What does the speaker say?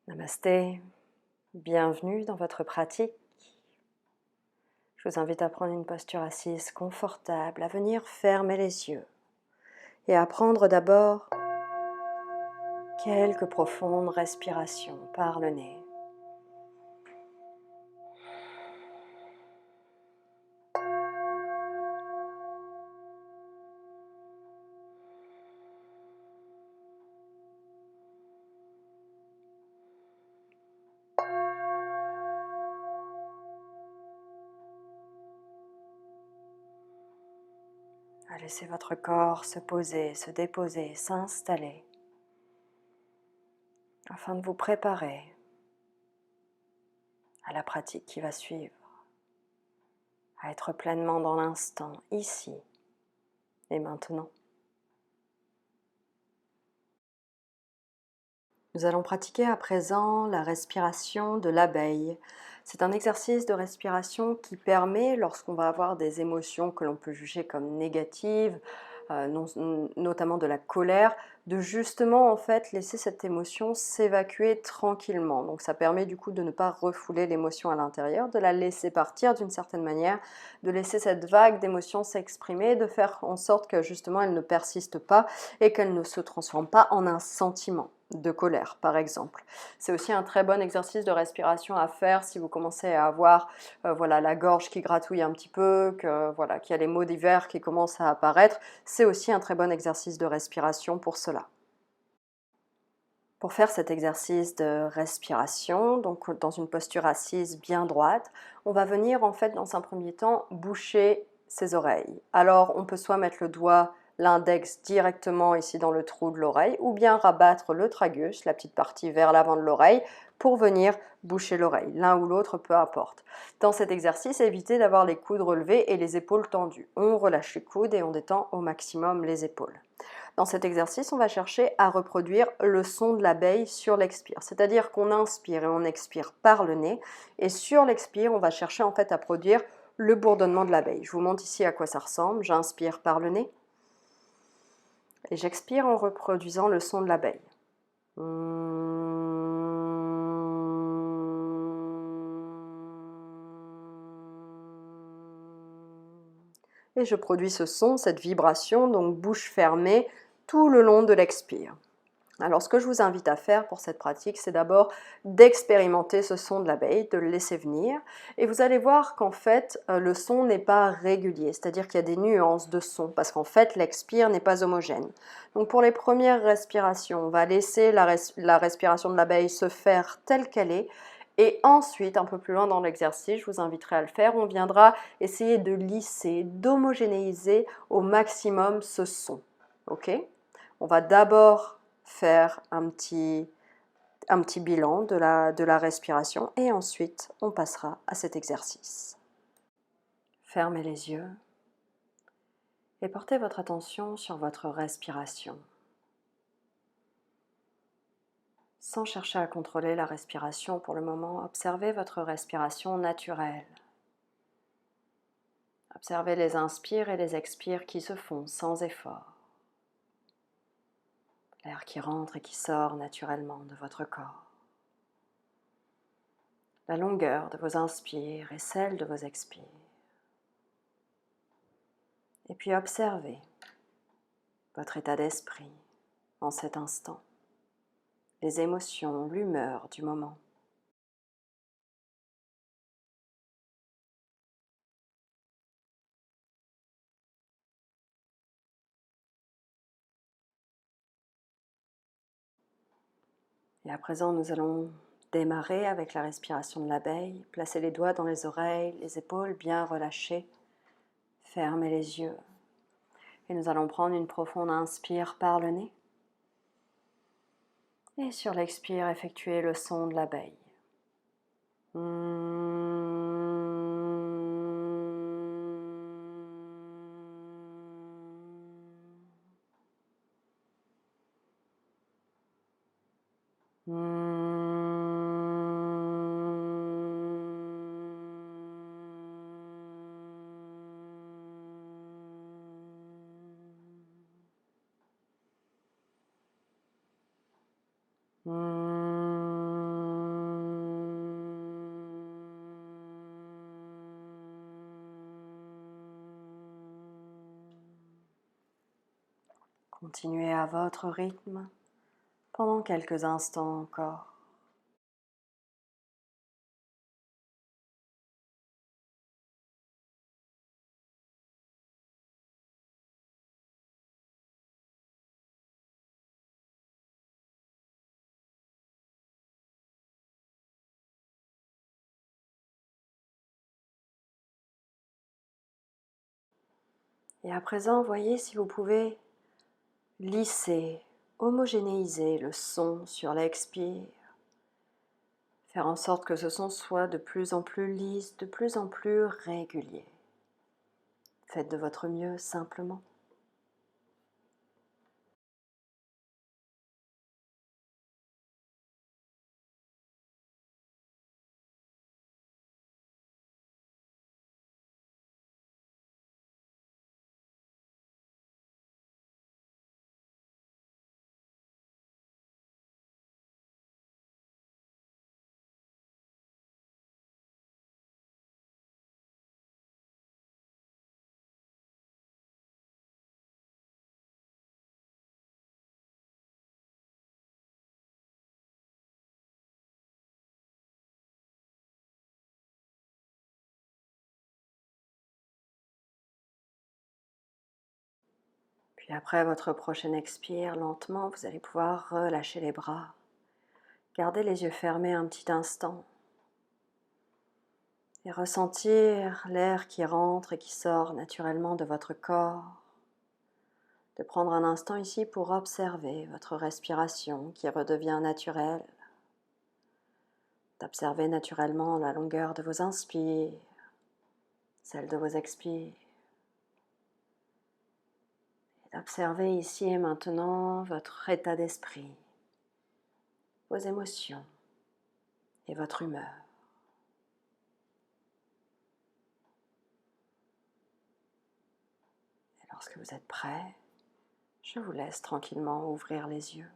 Namasté, bienvenue dans votre pratique. Je vous invite à prendre une posture assise confortable, à venir fermer les yeux et à prendre d'abord quelques profondes respirations par le nez. À laisser votre corps se poser, se déposer, s'installer afin de vous préparer à la pratique qui va suivre, à être pleinement dans l'instant, ici et maintenant. Nous allons pratiquer à présent la respiration de l'abeille. C'est un exercice de respiration qui permet, lorsqu'on va avoir des émotions que l'on peut juger comme négatives, notamment de la colère, de justement en fait laisser cette émotion s'évacuer tranquillement. Donc ça permet du coup de ne pas refouler l'émotion à l'intérieur, de la laisser partir d'une certaine manière, de laisser cette vague d'émotions s'exprimer, de faire en sorte que justement elle ne persiste pas et qu'elle ne se transforme pas en un sentiment de colère, par exemple. C'est aussi un très bon exercice de respiration à faire si vous commencez à avoir voilà, la gorge qui gratouille un petit peu, voilà, qu'il y a les maux d'hiver qui commencent à apparaître. C'est aussi un très bon exercice de respiration pour cela. Pour faire cet exercice de respiration, donc dans une posture assise bien droite, on va venir en fait dans un premier temps boucher ses oreilles. Alors on peut soit mettre le doigt, l'index directement ici dans le trou de l'oreille, ou bien rabattre le tragus, la petite partie vers l'avant de l'oreille, pour venir boucher l'oreille. L'un ou l'autre, peu importe. Dans cet exercice, évitez d'avoir les coudes relevés et les épaules tendues. On relâche les coudes et on détend au maximum les épaules. Dans cet exercice, on va chercher à reproduire le son de l'abeille sur l'expire. C'est-à-dire qu'on inspire et on expire par le nez. Et sur l'expire, on va chercher en fait à produire le bourdonnement de l'abeille. Je vous montre ici à quoi ça ressemble. J'inspire par le nez. Et j'expire en reproduisant le son de l'abeille. Et je produis ce son, cette vibration, donc bouche fermée, tout le long de l'expire. Alors ce que je vous invite à faire pour cette pratique, c'est d'abord d'expérimenter ce son de l'abeille, de le laisser venir. Et vous allez voir qu'en fait, le son n'est pas régulier, c'est-à-dire qu'il y a des nuances de son, parce qu'en fait, l'expire n'est pas homogène. Donc pour les premières respirations, on va laisser la respiration de l'abeille se faire telle qu'elle est. Et ensuite, un peu plus loin dans l'exercice, je vous inviterai à le faire, on viendra essayer de lisser, d'homogénéiser au maximum ce son. Ok ? On va d'abord faire un petit bilan de la respiration et ensuite on passera à cet exercice. Fermez les yeux et portez votre attention sur votre respiration. Sans chercher à contrôler la respiration pour le moment, observez votre respiration naturelle. Observez les inspires et les expires qui se font sans effort. L'air qui rentre et qui sort naturellement de votre corps. La longueur de vos inspires et celle de vos expires. Et puis observez votre état d'esprit en cet instant, les émotions, l'humeur du moment. Et à présent, nous allons démarrer avec la respiration de l'abeille. Placez les doigts dans les oreilles, les épaules bien relâchées. Fermez les yeux. Et nous allons prendre une profonde inspire par le nez. Et sur l'expire, effectuez le son de l'abeille. Continuez à votre rythme pendant quelques instants encore. Et à présent, voyez si vous pouvez lisser, homogénéiser le son sur l'expire, faire en sorte que ce son soit de plus en plus lisse, de plus en plus régulier. Faites de votre mieux simplement. Puis après votre prochaine expire, lentement, vous allez pouvoir relâcher les bras. Gardez les yeux fermés un petit instant et ressentir l'air qui rentre et qui sort naturellement de votre corps. De prendre un instant ici pour observer votre respiration qui redevient naturelle, d'observer naturellement la longueur de vos inspires, celle de vos expires, et d'observer ici et maintenant votre état d'esprit, vos émotions et votre humeur. Et lorsque vous êtes prêt, je vous laisse tranquillement ouvrir les yeux.